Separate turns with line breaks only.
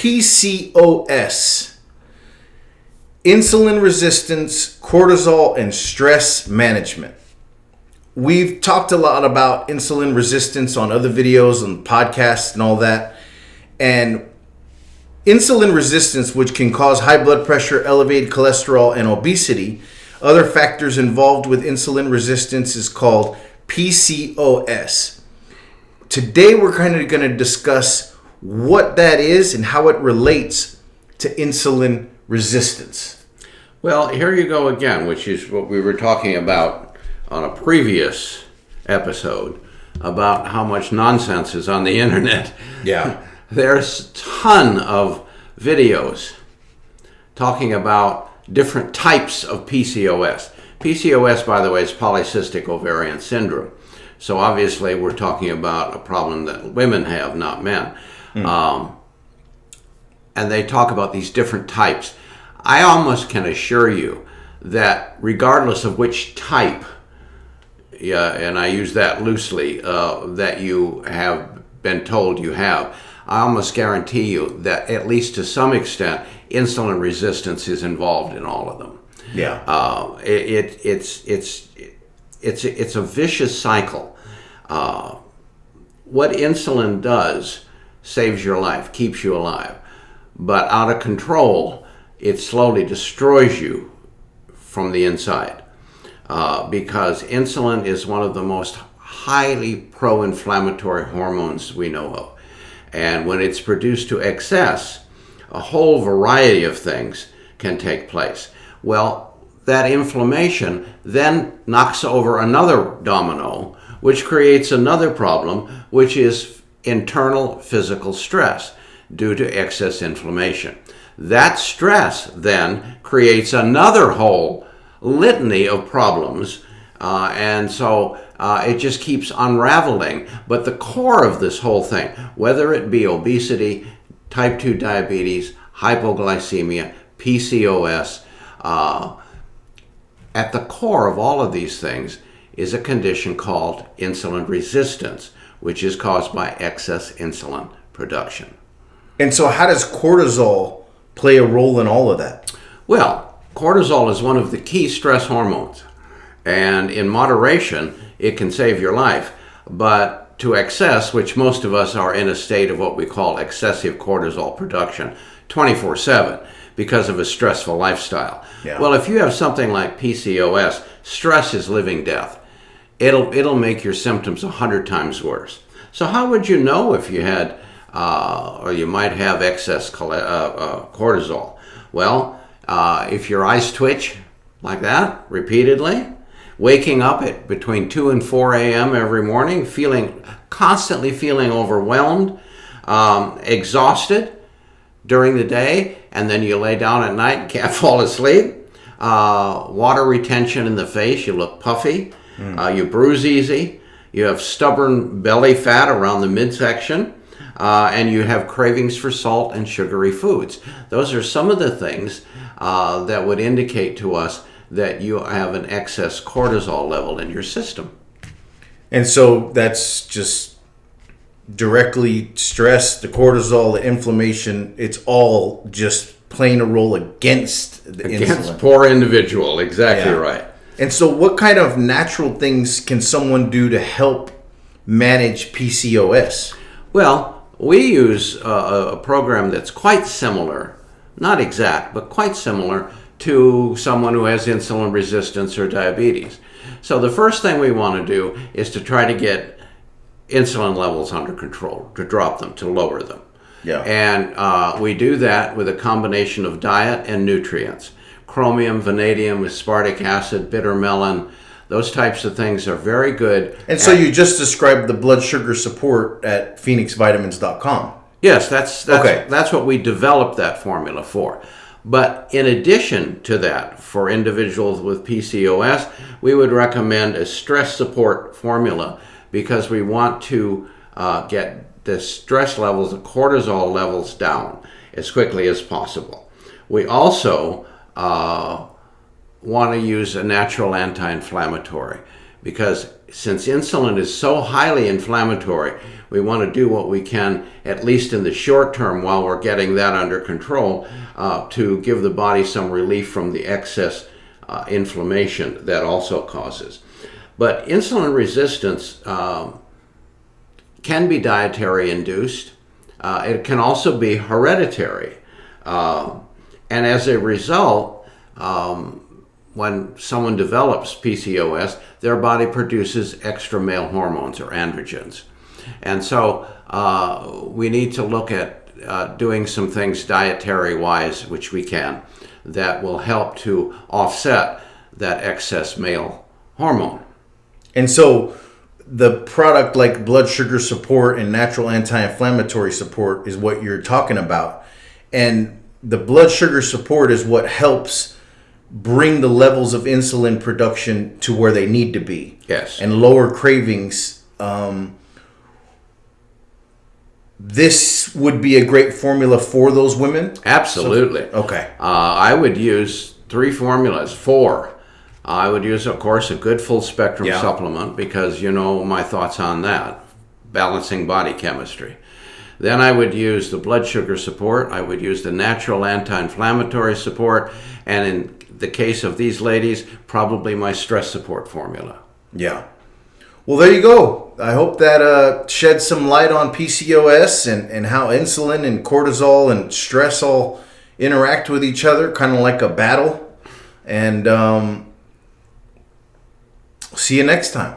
PCOS, insulin resistance, cortisol, and stress management. We've talked a lot about insulin resistance on other videos and podcasts and all that. And insulin resistance, which can cause high blood pressure, elevated cholesterol, and obesity. Other factors involved with insulin resistance is called PCOS. Today, we're kind of going to discuss what that is and how it relates to insulin resistance.
Well, here you go again, which is what we were talking about on a previous episode about how much nonsense is on the internet.
Yeah.
There's a ton of videos talking about different types of PCOS. PCOS, by the way, is polycystic ovarian syndrome. So obviously we're talking about a problem that women have, not men. And they talk about these different types. I almost can assure you that regardless of which type, and I use that loosely, that you have been told you have, I almost guarantee you that at least to some extent, insulin resistance is involved in all of them.
Yeah.
It's a vicious cycle. What insulin does saves your life, keeps you alive, but out of control, it slowly destroys you from the inside. Because insulin is one of the most highly pro-inflammatory hormones we know of. And when it's produced to excess, a whole variety of things can take place. Well, that inflammation then knocks over another domino, which creates another problem, which is internal physical stress due to excess inflammation. That stress then creates another whole litany of problems, and so it just keeps unraveling. But the core of this whole thing, whether it be obesity, type 2 diabetes, hypoglycemia, PCOS, at the core of all of these things is a condition called insulin resistance, which is caused by excess insulin production.
And so how does cortisol play a role in all of that?
Well, cortisol is one of the key stress hormones. And in moderation, it can save your life. But to excess, which most of us are in a state of what we call excessive cortisol production 24/7 because of a stressful lifestyle.
Yeah.
Well, if you have something like PCOS, stress is living death. It'll make your symptoms 100 times worse. So how would you know if you had, or you might have excess cortisol? Well, if your eyes twitch like that repeatedly, waking up at between 2 and 4 a.m. every morning, constantly feeling overwhelmed, exhausted during the day, and then you lay down at night and can't fall asleep, water retention in the face, you look puffy, you bruise easy, you have stubborn belly fat around the midsection, and you have cravings for salt and sugary foods. Those are some of the things that would indicate to us that you have an excess cortisol level in your system.
And so that's just directly stress, the cortisol, the inflammation, it's all just playing a role against the insulin.
Poor individual, exactly right.
And so what kind of natural things can someone do to help manage PCOS?
Well, we use a program that's quite similar, not exact, but quite similar to someone who has insulin resistance or diabetes. So the first thing we want to do is to try to get insulin levels under control, to drop them, to lower them.
Yeah.
And we do that with a combination of diet and nutrients. Chromium, vanadium, aspartic acid, bitter melon, those types of things are very good.
And so you just described the blood sugar support at phoenixvitamins.com.
Yes, that's what we developed that formula for. But in addition to that, for individuals with PCOS, we would recommend a stress support formula because we want to get the stress levels, the cortisol levels down as quickly as possible. We also want to use a natural anti-inflammatory because since insulin is so highly inflammatory, we want to do what we can, at least in the short term while we're getting that under control, to give the body some relief from the excess inflammation that also causes. But insulin resistance can be dietary induced. It can also be hereditary. And as a result, when someone develops PCOS, their body produces extra male hormones or androgens. And so we need to look at doing some things dietary-wise, which we can, that will help to offset that excess male hormone.
And so the product like blood sugar support and natural anti-inflammatory support is what you're talking about. And the blood sugar support is what helps bring the levels of insulin production to where they need to be.
Yes.
And lower cravings. This would be a great formula for those women?
Absolutely.
Okay.
I would use 4. I would use, of course, a good full spectrum supplement, because you know my thoughts on that, balancing body chemistry. Then I would use the blood sugar support. I would use the natural anti-inflammatory support. And in the case of these ladies, probably my stress support formula.
Yeah. Well, there you go. I hope that sheds some light on PCOS and how insulin and cortisol and stress all interact with each other, kind of like a battle. And see you next time.